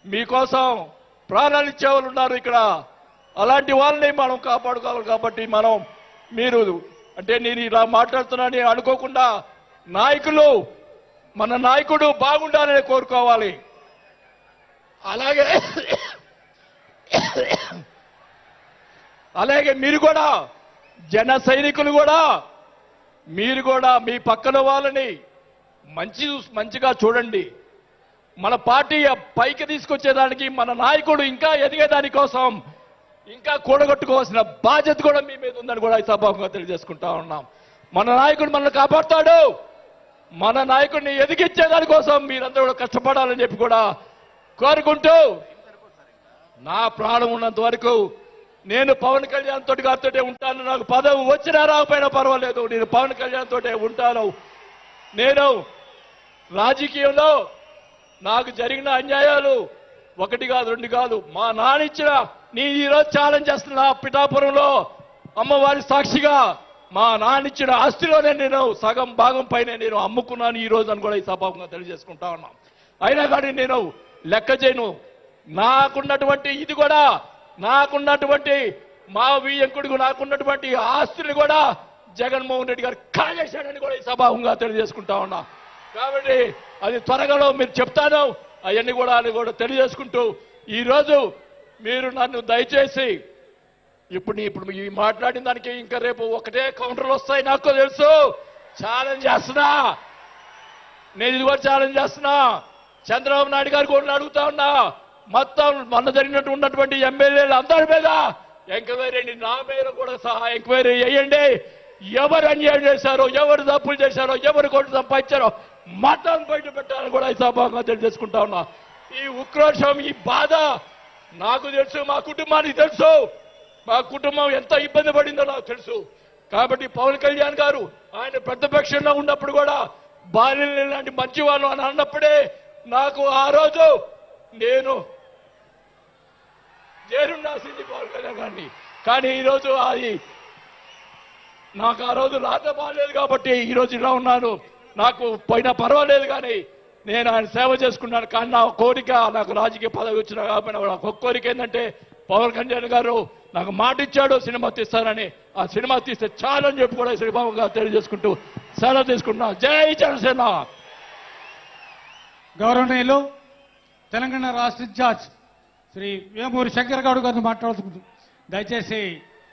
మీకోసం ప్రాణాలు ఇచ్చేవాళ్ళు ఉన్నారు ఇక్కడ. అలాంటి వాళ్ళని మనం కాపాడుకోవాలి. కాబట్టి మనం మీరు అంటే నేను ఇలా మాట్లాడుతున్నానని అనుకోకుండా నాయకులు మన నాయకుడు బాగుండాలని కోరుకోవాలి. అలాగే అలాగే మీరు కూడా జన సైనికులు కూడా మీరు కూడా మీ పక్కన వాళ్ళని మంచిగా చూడండి. మన పార్టీ పైకి తీసుకొచ్చేదానికి మన నాయకుడు ఇంకా ఎదిగేదాని కోసం ఇంకా కూడగొట్టుకోవాల్సిన బాధ్యత కూడా మీ మీద ఉందని కూడా ఈ సభాముఖంగా తెలియజేసుకుంటా ఉన్నాం. మన నాయకుడు మనల్ని కాపాడుతాడు. మన నాయకుడిని ఎదిగించేదాని కోసం మీరందరూ కూడా కష్టపడాలని చెప్పి కూడా కోరుకుంటూ నా ప్రాణం ఉన్నంత వరకు నేను పవన్ కళ్యాణ్ తోటి గారితో ఉంటాను. నాకు పదవి వచ్చినా రాకపోయినా పర్వాలేదు, నేను పవన్ కళ్యాణ్ తోటే ఉంటాను. నేను రాజకీయంలో నాకు జరిగిన అన్యాయాలు ఒకటి కాదు రెండు కాదు, మా నాన్న ఇచ్చిన నీ ఈరోజు ఛాలెంజ్ చేస్తున్నా పిఠాపురంలో అమ్మవారి సాక్షిగా మా నాన్న ఇచ్చిన ఆస్తిలోనే నేను సగం భాగం పైన నేను అమ్ముకున్నాను ఈ రోజు అని కూడా ఈ సభాముఖంగా తెలియజేసుకుంటా ఉన్నాం. అయినా కానీ నేను లెక్క చేయను. నాకున్నటువంటి ఇది కూడా నాకున్నటువంటి మా వియ్యంకుడికి నాకున్నటువంటి ఆస్తులు కూడా జగన్మోహన్ రెడ్డి గారు కాజేశాడని కూడా ఈ సభాముఖంగా తెలియజేసుకుంటా ఉన్నా. కాబట్టి అది త్వరగాలో మీరు చెప్తాను అవన్నీ కూడా తెలియజేసుకుంటూ ఈరోజు మీరు నన్ను దయచేసి ఇప్పుడు ఈ మాట్లాడిన దానికి ఇంకా రేపు ఒకటే కౌంటర్లు వస్తాయి నాకు తెలుసు. ఛాలెంజ్ చేస్తున్నా, నేను ఇది కూడా ఛాలెంజ్ చేస్తున్నా. చంద్రబాబు నాయుడు గారు కూడా అడుగుతా ఉన్నా, మొత్తం మొన్న జరిగినట్టు ఉన్నటువంటి ఎమ్మెల్యేలు అందరి మీద ఎంక్వైరీ, నా మీద కూడా సహా ఎంక్వైరీ చేయండి. ఎవరు అన్యాయం చేశారో, ఎవరు తప్పులు చేశారో, ఎవరు కోట్లు సంపాదించారో మొత్తం బయట పెట్టాలని కూడా ఈ సభాగా తెలియజేసుకుంటా ఉన్నా. ఈ ఉక్రోషం, ఈ బాధ నాకు తెలుసు, మా కుటుంబానికి తెలుసు. మా కుటుంబం ఎంత ఇబ్బంది పడిందో నాకు తెలుసు. కాబట్టి పవన్ కళ్యాణ్ గారు ఆయన ప్రతిపక్షంలో ఉన్నప్పుడు కూడా బాల్యం లాంటి మంచి వాళ్ళు అని అన్నప్పుడే నాకు ఆ రోజు నేను చేరుండాల్సింది పవన్ కళ్యాణ్ గారిని. కానీ ఈరోజు అది నాకు ఆ రోజు రాత బాగాలేదు కాబట్టి ఈరోజు ఇలా ఉన్నాను. నాకు పోయినా పర్వాలేదు కానీ నేను ఆయన సేవ చేసుకున్నాను. కానీ నా కోరిక, నాకు రాజకీయ పదవి వచ్చినా కాబట్టి నాకు ఒక కోరిక ఏంటంటే పవన్ కళ్యాణ్ గారు నాకు మాట ఇచ్చాడు సినిమా తీస్తానని. ఆ సినిమా తీస్తే చాలని చెప్పి కూడా శ్రీబాబుగా తెలియజేసుకుంటూ సెలవు తీసుకుంటున్నా. జై జనసేన. గౌరవనీయులు తెలంగాణ రాష్ట్ర ఇన్ఛార్జ్ శ్రీ వేమూరి శంకర్ గౌడ్ గారిని మాట్లాడుతుంది. దయచేసి